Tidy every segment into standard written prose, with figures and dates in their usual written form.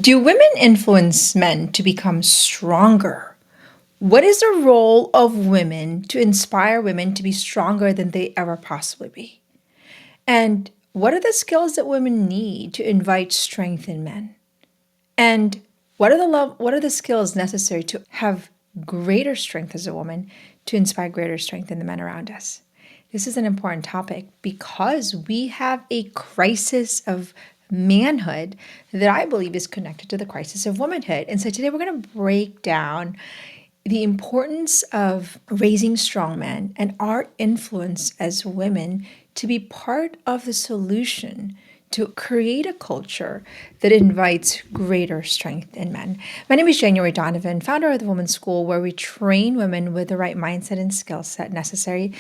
Do women influence men to become stronger? What is the role of women to inspire women to be stronger than they ever possibly be? And what are the skills that women need to invite strength in men? And what are the skills necessary to have greater strength as a woman to inspire greater strength in the men around us? This is an important topic because we have a crisis of manhood that I believe is connected to the crisis of womanhood. And so today we're going to break down the importance of raising strong men and our influence as women to be part of the solution to create a culture that invites greater strength in men. My name is Donovan, founder of the Women's School, where we train women with the right mindset and skill set necessary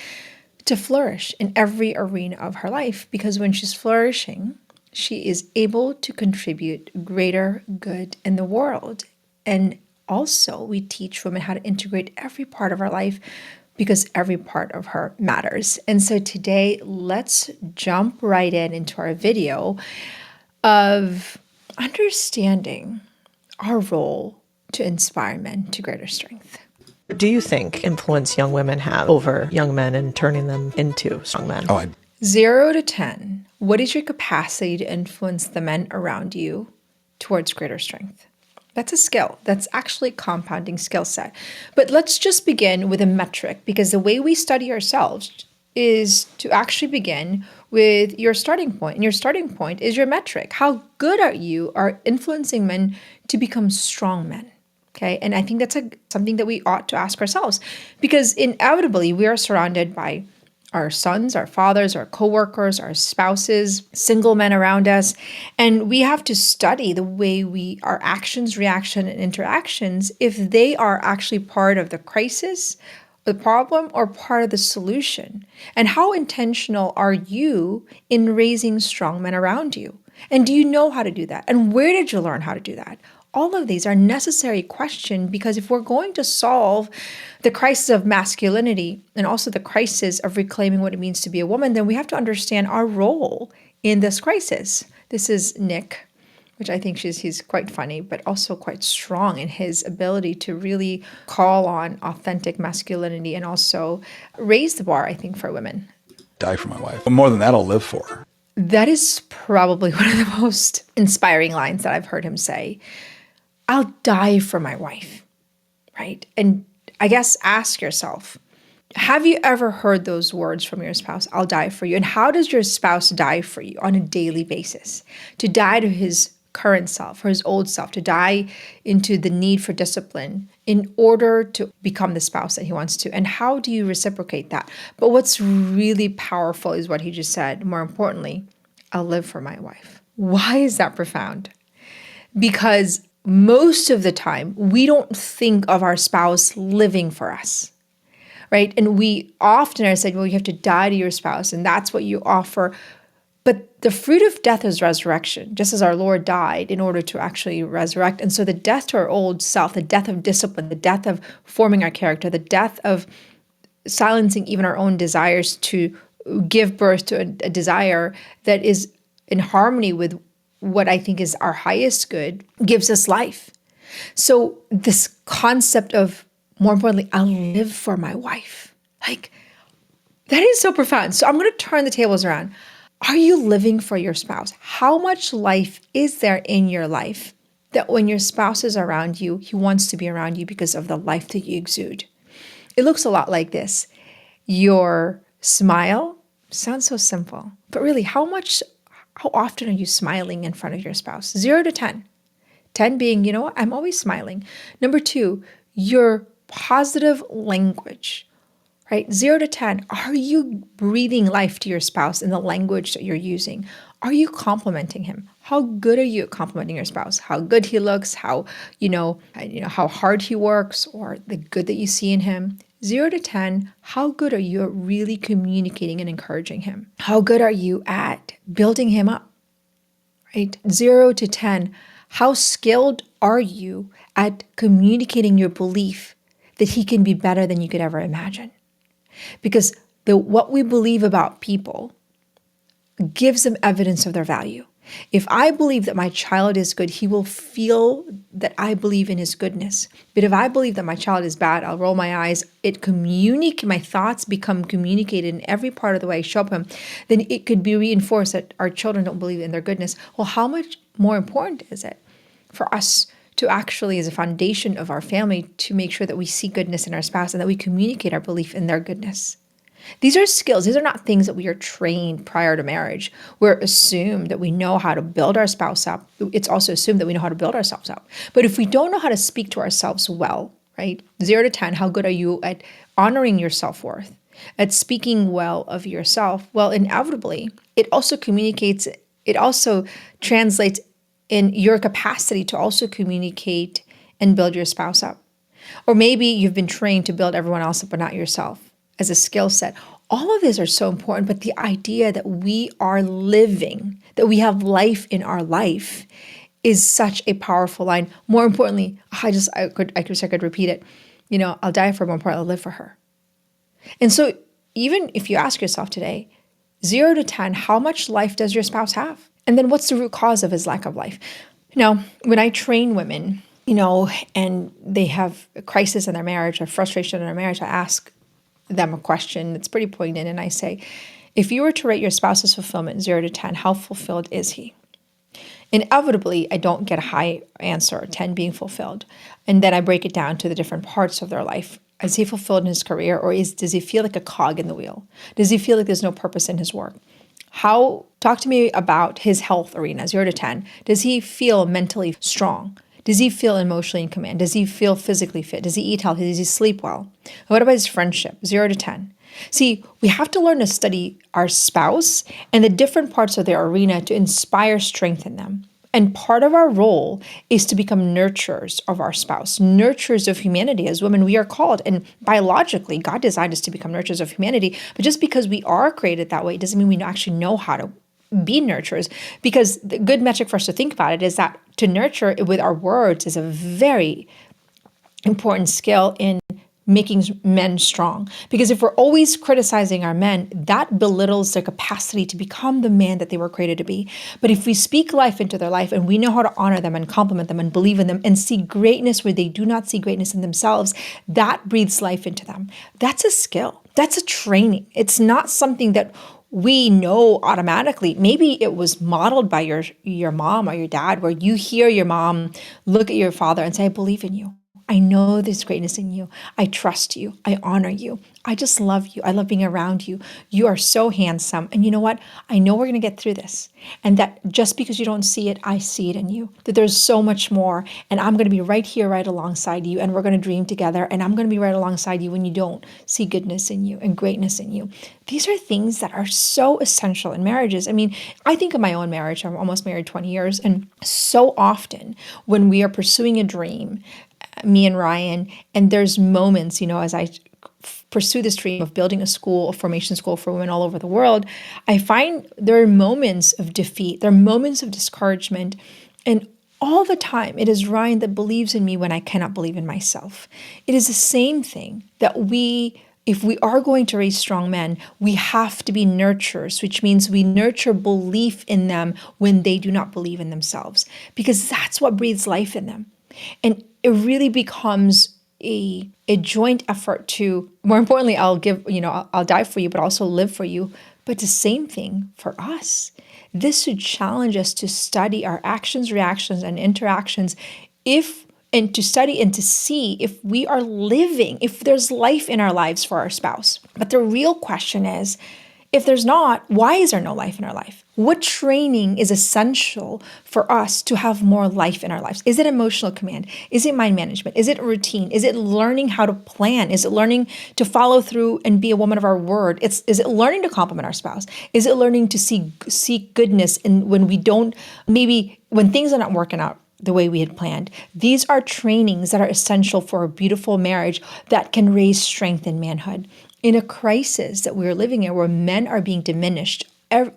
to flourish in every arena of her life. Because when she's flourishing, she is able to contribute greater good in the world. And also, we teach women how to integrate every part of her life because every part of her matters. And so today, let's jump right into our video of understanding our role to inspire men to greater strength. Do you think influence young women have over young men and turning them into strong men? 0 to 10, what is your capacity to influence the men around you towards greater strength? That's a skill. That's actually a compounding skill set. But let's just begin with a metric, because the way we study ourselves is to actually begin with your starting point. And your starting point is your metric. How good are you at influencing men to become strong men? Okay. And I think that's something that we ought to ask ourselves, because inevitably we are surrounded by our sons, our fathers, our coworkers, our spouses, single men around us. And we have to study the way our actions, reaction, and interactions, if they are actually part of the crisis, the problem, or part of the solution. And how intentional are you in raising strong men around you? And do you know how to do that? And where did you learn how to do that? All of these are necessary questions, because if we're going to solve the crisis of masculinity and also the crisis of reclaiming what it means to be a woman, then we have to understand our role in this crisis. This is Nick, which I think he's quite funny, but also quite strong in his ability to really call on authentic masculinity and also raise the bar, I think, for women. Die for my wife. But more than that, I'll live for her. That is probably one of the most inspiring lines that I've heard him say. I'll die for my wife, right? And I guess ask yourself, have you ever heard those words from your spouse? I'll die for you. And how does your spouse die for you on a daily basis? To die to his current self or his old self, to die into the need for discipline in order to become the spouse that he wants to. And how do you reciprocate that? But what's really powerful is what he just said. More importantly, I'll live for my wife. Why is that profound? Because most of the time, we don't think of our spouse living for us, right? And we often are said, well, you have to die to your spouse, and that's what you offer. But the fruit of death is resurrection, just as our Lord died in order to actually resurrect. And so the death to our old self, the death of discipline, the death of forming our character, the death of silencing even our own desires to give birth to a desire that is in harmony with what I think is our highest good, gives us life. So this concept of, more importantly, I'll live for my wife, like, that is so profound. So I'm going to turn the tables around. Are you living for your spouse? How much life is there in your life that when your spouse is around you, he wants to be around you because of the life that you exude? It looks a lot like this. Your smile sounds so simple, but really, how often are you smiling in front of your spouse? 0 to 10. 10 being, you know what, I'm always smiling. Number 2, your positive language, right? 0 to 10, are you breathing life to your spouse in the language that you're using? Are you complimenting him? How good are you at complimenting your spouse? How good he looks, how hard he works, or the good that you see in him? 0 to 10, how good are you at really communicating and encouraging him? How good are you at building him up, right? 0 to 10, how skilled are you at communicating your belief that he can be better than you could ever imagine? Because what we believe about people gives them evidence of their value. If I believe that my child is good, he will feel that I believe in his goodness. But if I believe that my child is bad, I'll roll my eyes. My thoughts become communicated in every part of the way I show up him. Then it could be reinforced that our children don't believe in their goodness. Well, how much more important is it for us to actually, as a foundation of our family, to make sure that we see goodness in our spouse and that we communicate our belief in their goodness? These are skills. These are not things that we are trained prior to marriage. We're assumed that we know how to build our spouse up. It's also assumed that we know how to build ourselves up. But if we don't know how to speak to ourselves well, right? 0 to 10, how good are you at honoring your self-worth, at speaking well of yourself? Well, inevitably, it also translates in your capacity to also communicate and build your spouse up. Or maybe you've been trained to build everyone else up, but not yourself as a skill set. All of these are so important, but the idea that we are living, that we have life in our life is such a powerful line. More importantly, I could repeat it. I'll die for her, more importantly, I'll live for her. And so even if you ask yourself today, 0 to 10, how much life does your spouse have? And then what's the root cause of his lack of life? When I train women, and they have a crisis in their marriage or frustration in their marriage, I ask them a question that's pretty poignant. And I say, if you were to rate your spouse's fulfillment 0 to 10, how fulfilled is he? Inevitably, I don't get a high answer, 10 being fulfilled. And then I break it down to the different parts of their life. Is he fulfilled in his career, or does he feel like a cog in the wheel? Does he feel like there's no purpose in his work? Talk to me about his health arena, 0 to 10. Does he feel mentally strong? Does he feel emotionally in command? Does he feel physically fit? Does he eat healthy? Does he sleep well? What about his friendship? 0 to 10. See, we have to learn to study our spouse and the different parts of their arena to inspire strength in them. And part of our role is to become nurturers of our spouse, nurturers of humanity. As women, we are called, and biologically, God designed us to become nurturers of humanity. But just because we are created that way doesn't mean we actually know how to be nurturers. Because the good metric for us to think about it is that to nurture with our words is a very important skill in making men strong. Because if we're always criticizing our men, that belittles their capacity to become the man that they were created to be. But if we speak life into their life and we know how to honor them and compliment them and believe in them and see greatness where they do not see greatness in themselves, that breathes life into them. That's a skill. That's a training. It's not something that we know automatically. Maybe it was modeled by your mom or your dad, where you hear your mom look at your father and say, I believe in you. I know there's greatness in you. I trust you. I honor you. I just love you. I love being around you. You are so handsome. And you know what? I know we're going to get through this. And that just because you don't see it, I see it in you. That there's so much more. And I'm going to be right here, right alongside you. And we're going to dream together. And I'm going to be right alongside you when you don't see goodness in you and greatness in you. These are things that are so essential in marriages. I mean, I think of my own marriage. I'm almost married 20 years. And so often when we are pursuing a dream, me and Ryan, and there's moments, as I pursue this dream of building a formation school for women all over the world, I find there are moments of defeat, there are moments of discouragement, and all the time it is Ryan that believes in me when I cannot believe in myself. It is the same thing that if we are going to raise strong men, we have to be nurturers, which means we nurture belief in them when they do not believe in themselves, because that's what breathes life in them. And it really becomes a joint effort to, more importantly, I'll die for you, but also live for you. But the same thing for us. This should challenge us to study our actions, reactions, and interactions, and to study and to see if we are living, if there's life in our lives for our spouse. But the real question is, if there's not, why is there no life in our life? What training is essential for us to have more life in our lives? Is it emotional command? Is it mind management? Is it routine? Is it learning how to plan? Is it learning to follow through and be a woman of our word? Is it learning to compliment our spouse? Is it learning to see goodness in when we don't, maybe when things are not working out the way we had planned? These are trainings that are essential for a beautiful marriage that can raise strength in manhood. In a crisis that we're living in, where men are being diminished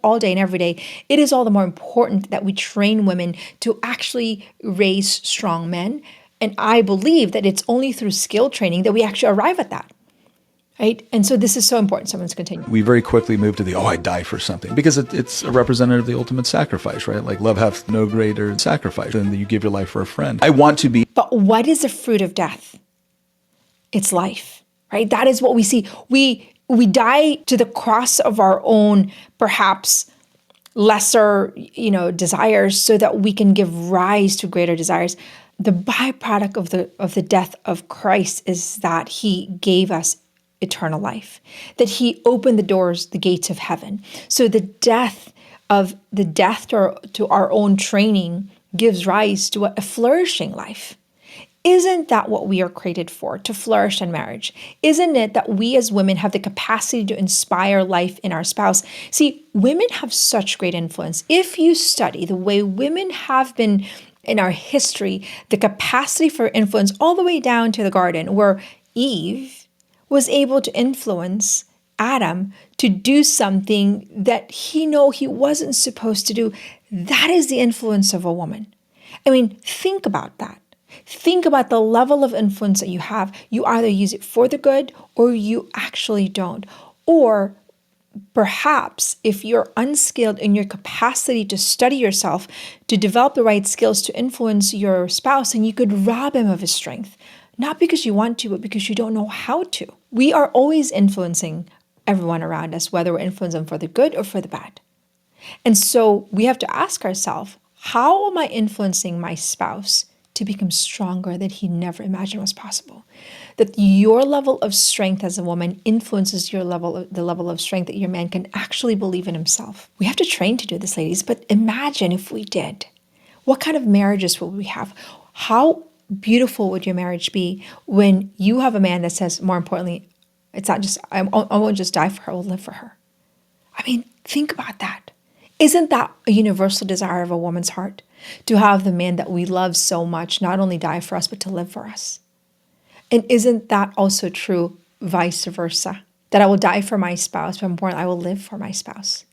all day and every day, it is all the more important that we train women to actually raise strong men. And I believe that it's only through skill training that we actually arrive at that. right? And so this is so important. Someone's continuing. We very quickly move to the, I'd die for something, because it's a representative of the ultimate sacrifice, right? Like love hath no greater sacrifice than that you give your life for a friend. I want to be. But what is the fruit of death? It's life, right? That is what we see. We die to the cross of our own, perhaps lesser, desires, so that we can give rise to greater desires. The byproduct of the death of Christ is that he gave us eternal life, that he opened the gates of heaven. So the death to our own training gives rise to a flourishing life. Isn't that what we are created for, to flourish in marriage? Isn't it that we as women have the capacity to inspire life in our spouse? See, women have such great influence. If you study the way women have been in our history, the capacity for influence all the way down to the garden, where Eve was able to influence Adam to do something that he wasn't supposed to do. That is the influence of a woman. I mean, think about that. Think about the level of influence that you have. You either use it for the good or you actually don't. Or perhaps if you're unskilled in your capacity to study yourself, to develop the right skills to influence your spouse, and you could rob him of his strength. Not because you want to, but because you don't know how to. We are always influencing everyone around us, whether we're influencing them for the good or for the bad. And so we have to ask ourselves, how am I influencing my spouse to become stronger that he never imagined was possible? That your level of strength as a woman influences the level of strength that your man can actually believe in himself. We have to train to do this, ladies, but imagine if we did. What kind of marriages would we have? How beautiful would your marriage be when you have a man that says, more importantly, it's not just, I won't just die for her, I will live for her. I mean, think about that. Isn't that a universal desire of a woman's heart? To have the man that we love so much not only die for us, but to live for us. And isn't that also true vice versa? That I will die for my spouse, but more, I will live for my spouse.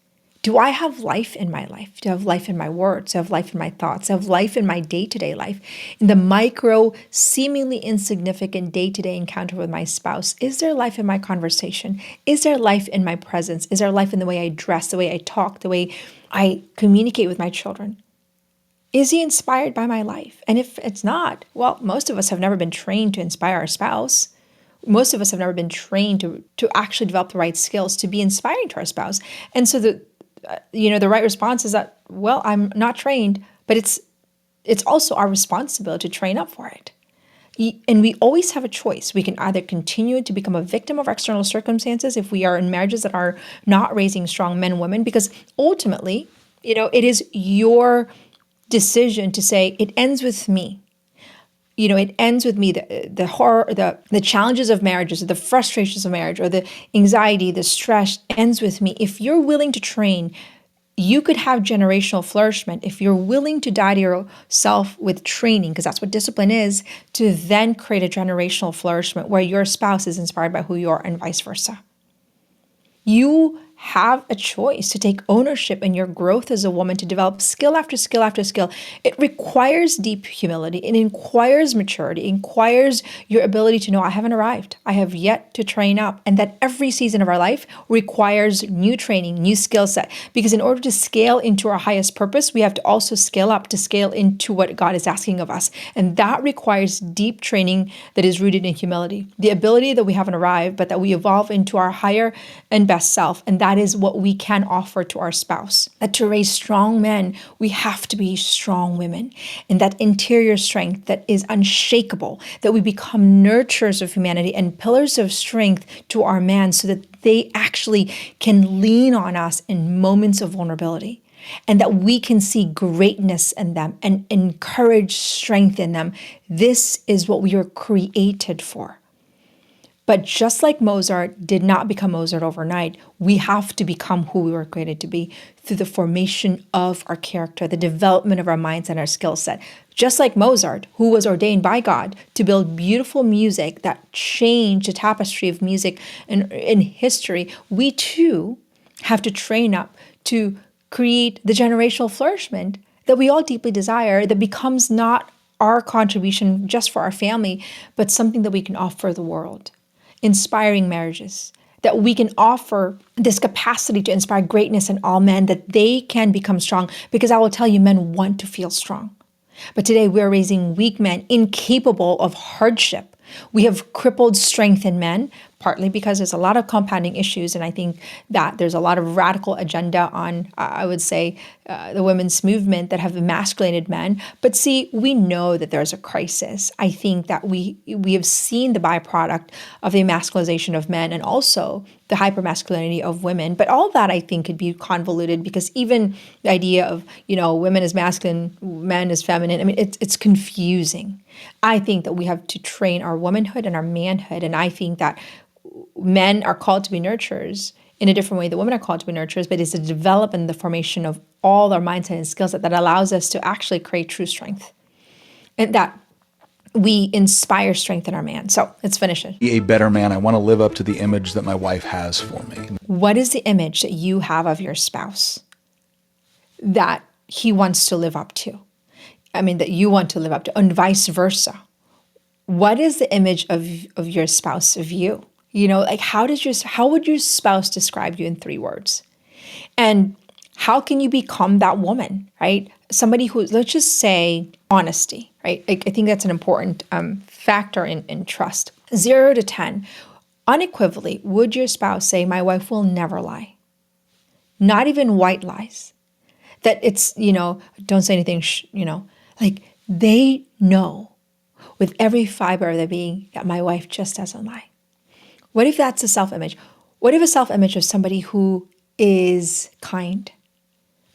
Do I have life in my life? Do I have life in my words? Do I have life in my thoughts? Do I have life in my day-to-day life? In the micro, seemingly insignificant day-to-day encounter with my spouse, is there life in my conversation? Is there life in my presence? Is there life in the way I dress, the way I talk, the way I communicate with my children? Is he inspired by my life? And if it's not, well, most of us have never been trained to inspire our spouse. Most of us have never been trained to actually develop the right skills to be inspiring to our spouse. And so the right response is that, well, I'm not trained, but it's also our responsibility to train up for it. And we always have a choice. We can either continue to become a victim of external circumstances if we are in marriages that are not raising strong men and women, because ultimately, it is your decision to say, it ends with me. It ends with me, the horror, the challenges of marriages, or the frustrations of marriage, or the anxiety, the stress ends with me. If you're willing to train, you could have generational flourishment. If you're willing to die to yourself with training, because that's what discipline is, to then create a generational flourishment where your spouse is inspired by who you are and vice versa. You have a choice to take ownership in your growth as a woman, to develop skill after skill after skill. It requires deep humility. It requires maturity. It requires your ability to know, I haven't arrived. I have yet to train up. And that every season of our life requires new training, new skill set. Because in order to scale into our highest purpose, we have to also scale up to scale into what God is asking of us. And that requires deep training that is rooted in humility. The ability that we haven't arrived, but that we evolve into our higher and best self. And that is what we can offer to our spouse. That to raise strong men, we have to be strong women. And that interior strength that is unshakable, that we become nurturers of humanity and pillars of strength to our man, so that they actually can lean on us in moments of vulnerability. And that we can see greatness in them and encourage strength in them. This is what we were created for. But just like Mozart did not become Mozart overnight, we have to become who we were created to be through the formation of our character, the development of our minds and our skill set. Just like Mozart, who was ordained by God to build beautiful music that changed the tapestry of music in history, we too have to train up to create the generational flourishment that we all deeply desire, that becomes not our contribution just for our family, but something that we can offer the world. inspiring marriages, that we can offer this capacity to inspire greatness in all men, that they can become strong. Because I will tell you, men want to feel strong. But today we're raising weak men, incapable of hardship. We have crippled strength in men, partly because there's a lot of compounding issues. And I think that there's a lot of radical agenda on, I would say, the women's movement that have emasculated men. But see, we know that there's a crisis. I think that we have seen the byproduct of the emasculization of men and also the hypermasculinity of women. But all that I think could be convoluted, because even the idea of, women as masculine, men as feminine, I mean, it's confusing. I think that we have to train our womanhood and our manhood. And I think that men are called to be nurturers in a different way that women are called to be nurturers, but it's the development and the formation of all our mindset and skills that allows us to actually create true strength. And that we inspire strength in our man. So let's finish it. Be a better man. I want to live up to the image that my wife has for me. What is the image that you have of your spouse that he wants to live up to? I mean, that you want to live up to, and vice versa. What is the image of your spouse of you? How would your spouse describe you in 3 words? And how can you become that woman, right? Somebody who, let's just say, honesty, right? I think that's an important factor in trust. 0 to 10, unequivocally, would your spouse say, my wife will never lie? Not even white lies. That it's, don't say anything, they know with every fiber of their being that my wife just doesn't lie. What if that's a self-image? What if a self-image of somebody who is kind?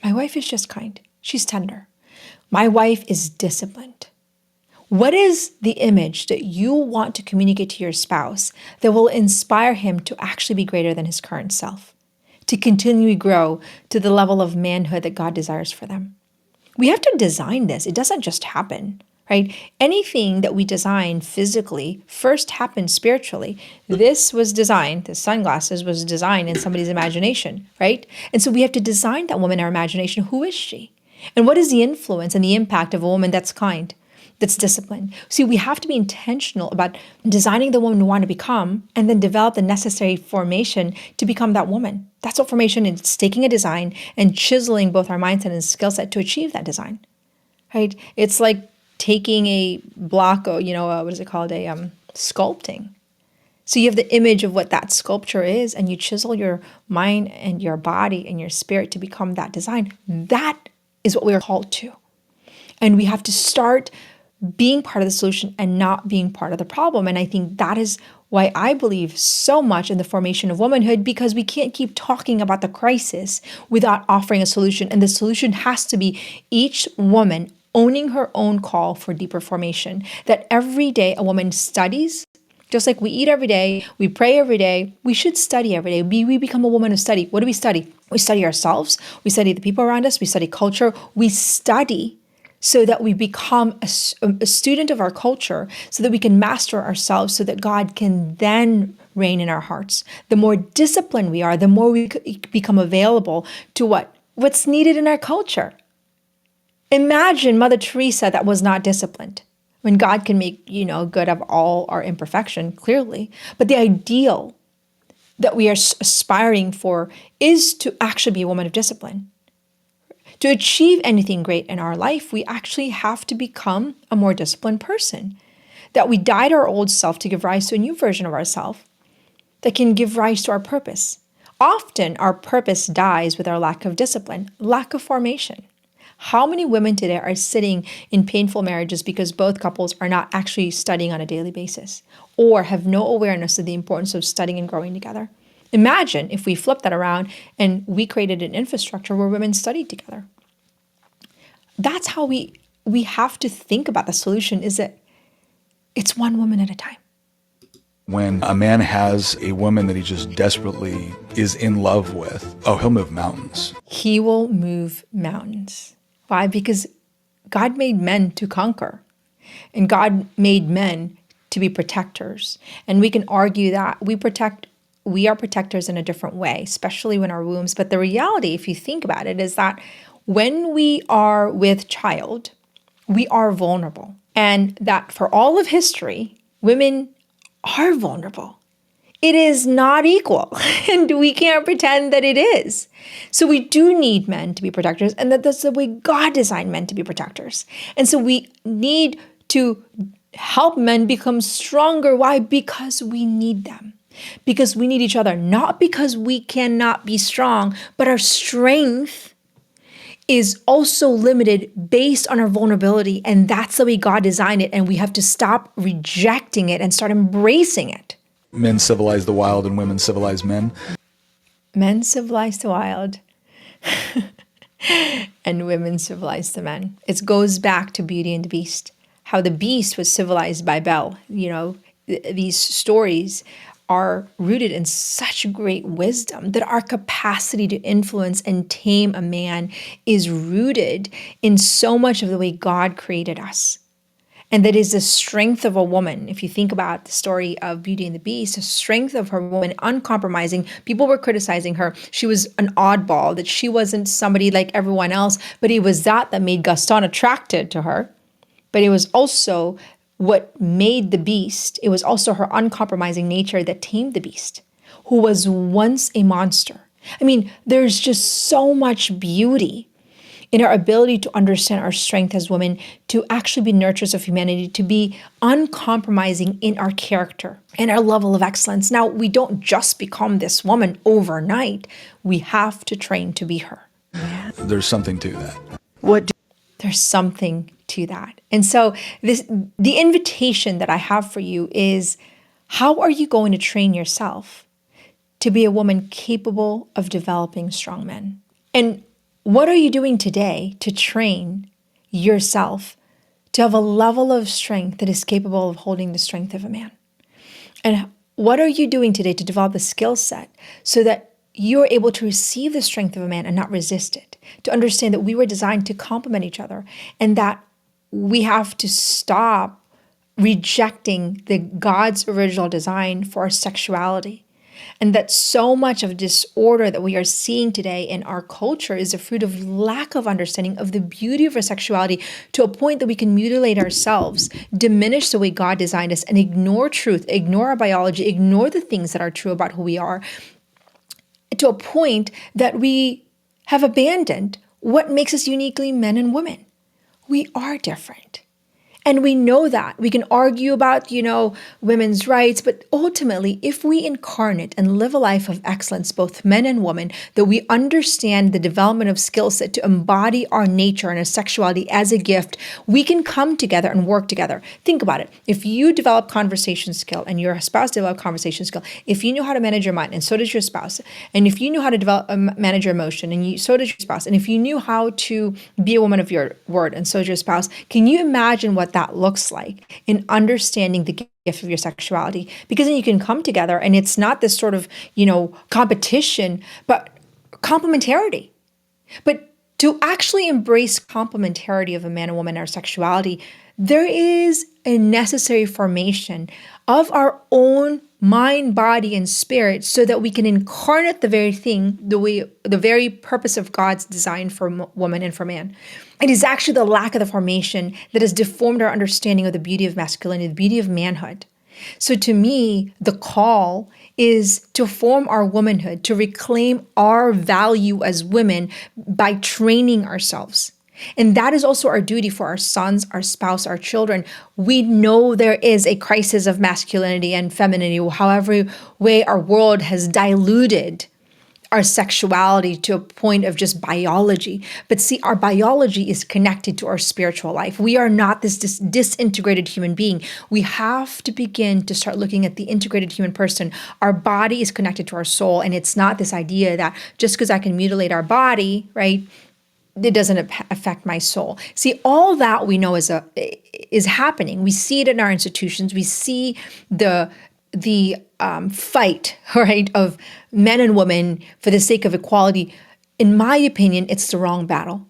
My wife is just kind. She's tender. My wife is disciplined. What is the image that you want to communicate to your spouse that will inspire him to actually be greater than his current self, to continually grow to the level of manhood that God desires for them? We have to design this. It doesn't just happen, right? Anything that we design physically first happens spiritually. This was designed, the sunglasses was designed in somebody's imagination, right? And so we have to design that woman in our imagination. Who is she? And what is the influence and the impact of a woman that's kind, that's disciplined? See, we have to be intentional about designing the woman we want to become and then develop the necessary formation to become that woman. That's what formation is. It's taking a design and chiseling both our mindset and skill set to achieve that design, right? It's like taking a block, or, what is it called? Sculpting. So you have the image of what that sculpture is, and you chisel your mind and your body and your spirit to become that design. That is what we are called to. And we have to start being part of the solution and not being part of the problem. And I think that is why I believe so much in the formation of womanhood, because we can't keep talking about the crisis without offering a solution. And the solution has to be each woman owning her own call for deeper formation. That every day a woman studies, just like we eat every day, we pray every day, we should study every day. We become a woman of study. What do we study? We study ourselves. We study the people around us. We study culture. We study so that we become a student of our culture, so that we can master ourselves, so that God can then reign in our hearts. The more disciplined we are, the more we become available to what's needed in our culture. Imagine Mother Teresa that was not disciplined, when God can make, good of all our imperfection, clearly. But the ideal that we are aspiring for is to actually be a woman of discipline. To achieve anything great in our life, we actually have to become a more disciplined person. That we die to our old self to give rise to a new version of ourselves that can give rise to our purpose. Often our purpose dies with our lack of discipline, lack of formation. How many women today are sitting in painful marriages because both couples are not actually studying on a daily basis, or have no awareness of the importance of studying and growing together? Imagine if we flipped that around and we created an infrastructure where women studied together. That's how we have to think about the solution, is that it's one woman at a time. When a man has a woman that he just desperately is in love with, he'll move mountains. He will move mountains. Why? Because God made men to conquer, and God made men to be protectors. And we can argue that we are protectors in a different way, especially when our wombs. But the reality, if you think about it, is that when we are with child, we are vulnerable. And that for all of history, women are vulnerable. It is not equal, and we can't pretend that it is. So we do need men to be protectors, and that's the way God designed men to be protectors. And so we need to help men become stronger. Why? Because we need them. Because we need each other, not because we cannot be strong, but our strength is also limited based on our vulnerability. And that's the way God designed it. And we have to stop rejecting it and start embracing it. Men civilize the wild and women civilize men. Men civilize the wild and women civilize the men. It goes back to Beauty and the Beast, how the beast was civilized by Belle. These stories are rooted in such great wisdom that our capacity to influence and tame a man is rooted in so much of the way God created us. And that is the strength of a woman. If you think about the story of Beauty and the Beast, the strength of her woman, uncompromising. People were criticizing her. She was an oddball, that she wasn't somebody like everyone else, but it was that made Gaston attracted to her. But it was also what made the beast. It was also her uncompromising nature that tamed the beast, who was once a monster. I mean, there's just so much beauty in our ability to understand our strength as women, to actually be nurturers of humanity, to be uncompromising in our character and our level of excellence. Now, we don't just become this woman overnight. We have to train to be her. There's something to that. There's something to that. And so the invitation that I have for you is, how are you going to train yourself to be a woman capable of developing strong men? And what are you doing today to train yourself to have a level of strength that is capable of holding the strength of a man? And what are you doing today to develop a skill set so that you're able to receive the strength of a man and not resist it? To understand that we were designed to complement each other, and that we have to stop rejecting God's original design for our sexuality. And that so much of disorder that we are seeing today in our culture is a fruit of lack of understanding of the beauty of our sexuality, to a point that we can mutilate ourselves, diminish the way God designed us, and ignore truth, ignore our biology, ignore the things that are true about who we are, to a point that we have abandoned what makes us uniquely men and women. We are different. And we know that. We can argue about, women's rights, but ultimately, if we incarnate and live a life of excellence, both men and women, that we understand the development of skill set to embody our nature and our sexuality as a gift, we can come together and work together. Think about it. If you develop conversation skill and your spouse develop conversation skill, if you know how to manage your mind and so does your spouse, and if you knew how to manage your emotion and so does your spouse, and if you knew how to be a woman of your word and so does your spouse, can you imagine what that looks like in understanding the gift of your sexuality? Because then you can come together, and it's not this sort of, competition, but complementarity. But to actually embrace complementarity of a man and woman in our sexuality, there is a necessary formation of our own mind, body, and spirit, so that we can incarnate the very thing, the very purpose of God's design for woman and for man. It is actually the lack of the formation that has deformed our understanding of the beauty of masculinity, the beauty of manhood. So to me, the call is to form our womanhood, to reclaim our value as women by training ourselves. And that is also our duty for our sons, our spouse, our children. We know there is a crisis of masculinity and femininity, however way our world has diluted our sexuality to a point of just biology. But see, our biology is connected to our spiritual life. We are not this disintegrated human being. We have to begin to start looking at the integrated human person. Our body is connected to our soul, and it's not this idea that just because I can mutilate our body, right, it doesn't affect my soul. See, all that we know is happening. We see it in our institutions. We see the fight, right, of men and women for the sake of equality. In my opinion, it's the wrong battle.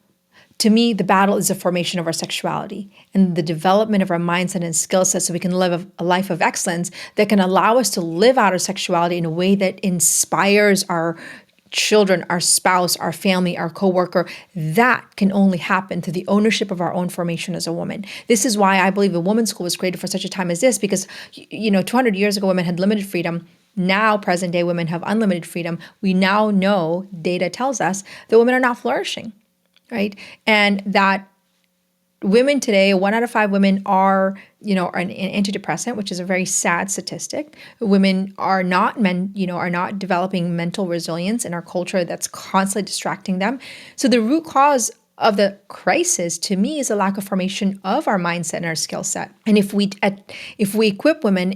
To me, the battle is the formation of our sexuality and the development of our mindset and skill sets, so we can live a life of excellence that can allow us to live out our sexuality in a way that inspires our children, our spouse, our family, our coworker. That can only happen through the ownership of our own formation as a woman. This is why I believe the women's school was created for such a time as this, because 200 years ago, women had limited freedom. now present day women have unlimited freedom, we now know, data tells us, that women are not flourishing, right? And that women today, 1 out of 5 women are an antidepressant, which is a very sad statistic. Women are not are not developing mental resilience in our culture that's constantly distracting them. So the root cause of the crisis, to me, is a lack of formation of our mindset and our skill set. And if we equip women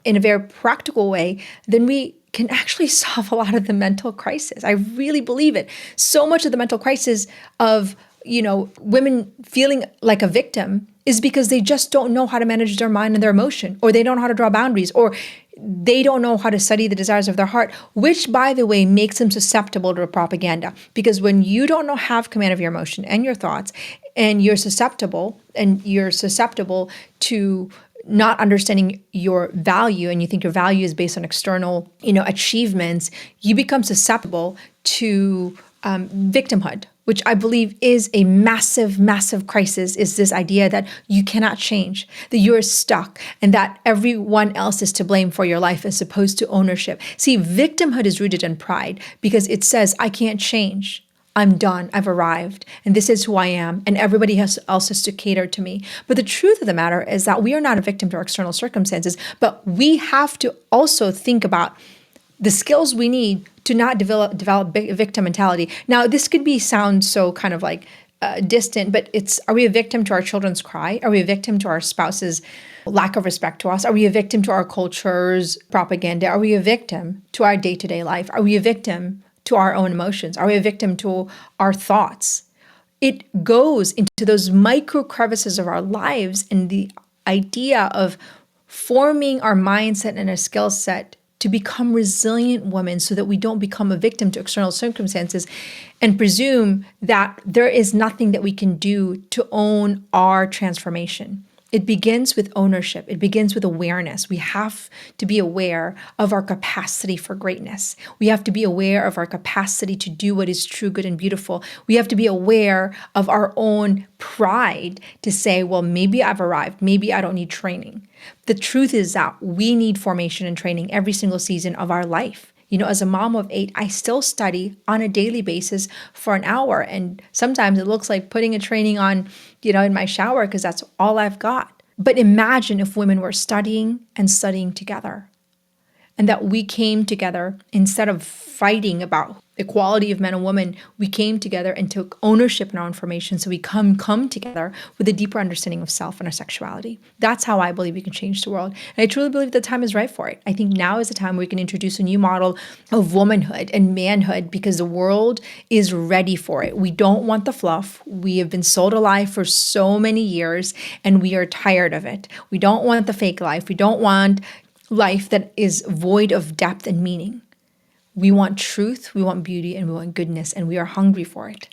in a very practical way, then we can actually solve a lot of the mental crisis. I really believe it. So much of the mental crisis of women feeling like a victim is because they just don't know how to manage their mind and their emotion, or they don't know how to draw boundaries, or they don't know how to study the desires of their heart, which, by the way, makes them susceptible to propaganda. Because when you don't know, have command of your emotion and your thoughts, and you're susceptible to not understanding your value, and you think your value is based on external, achievements, you become susceptible to victimhood, which I believe is a massive, massive crisis, is this idea that you cannot change, that you're stuck, and that everyone else is to blame for your life as opposed to ownership. See, victimhood is rooted in pride because it says, I can't change. I'm done. I've arrived. And this is who I am. And everybody else has to cater to me. But the truth of the matter is that we are not a victim to our external circumstances, but we have to also think about the skills we need to not develop victim mentality. Now, this could sound so kind of like distant, but are we a victim to our children's cry? Are we a victim to our spouse's lack of respect to us? Are we a victim to our culture's propaganda? Are we a victim to our day-to-day life? Are we a victim to our own emotions? Are we a victim to our thoughts? It goes into those micro crevices of our lives, and the idea of forming our mindset and a skill set to become resilient women so that we don't become a victim to external circumstances and presume that there is nothing that we can do to own our transformation. It begins with ownership. It begins with awareness. We have to be aware of our capacity for greatness. We have to be aware of our capacity to do what is true, good, and beautiful. We have to be aware of our own pride to say, well, maybe I've arrived. Maybe I don't need training. The truth is that we need formation and training every single season of our life. As a mom of 8, I still study on a daily basis for an hour. And sometimes it looks like putting a training on, in my shower, because that's all I've got. But imagine if women were studying and studying together, and that we came together instead of fighting about equality of men and women. We came together and took ownership in our information, so we come together with a deeper understanding of self and our sexuality. That's how I believe we can change the world. And I truly believe the time is right for it. I think now is the time where we can introduce a new model of womanhood and manhood, because the world is ready for it. We don't want the fluff. We have been sold a lie for so many years, and we are tired of it. We don't want the fake life. We don't want life that is void of depth and meaning. We want truth, we want beauty, and we want goodness, and we are hungry for it.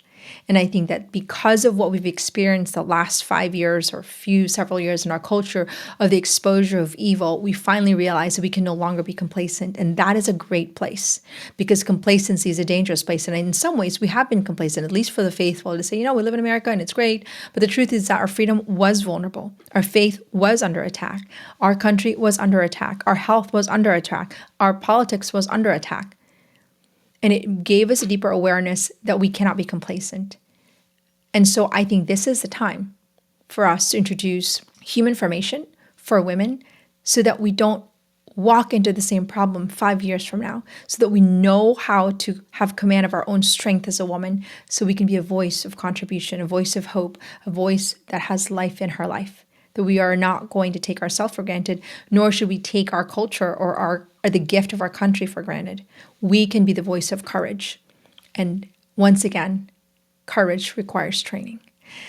And I think that because of what we've experienced the last 5 years or several years in our culture of the exposure of evil, we finally realize that we can no longer be complacent. And that is a great place, because complacency is a dangerous place. And in some ways, we have been complacent, at least for the faithful, to say, we live in America and it's great. But the truth is that our freedom was vulnerable. Our faith was under attack. Our country was under attack. Our health was under attack. Our politics was under attack. And it gave us a deeper awareness that we cannot be complacent. And so I think this is the time for us to introduce human formation for women so that we don't walk into the same problem 5 years from now, so that we know how to have command of our own strength as a woman, so we can be a voice of contribution, a voice of hope, a voice that has life in her life. That we are not going to take ourselves for granted, nor should we take our culture or the gift of our country for granted. We can be the voice of courage. And once again, courage requires training.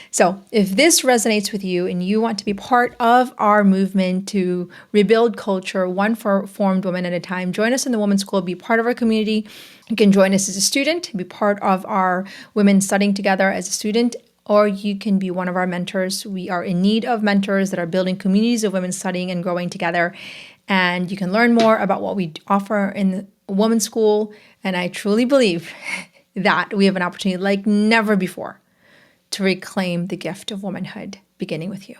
So if this resonates with you and you want to be part of our movement to rebuild culture, one formed woman at a time, join us in the Women's School, be part of our community. You can join us as a student, be part of our Women Studying Together as a student, or you can be one of our mentors. We are in need of mentors that are building communities of women studying and growing together. And you can learn more about what we offer in the Women's School. And I truly believe that we have an opportunity like never before to reclaim the gift of womanhood, beginning with you.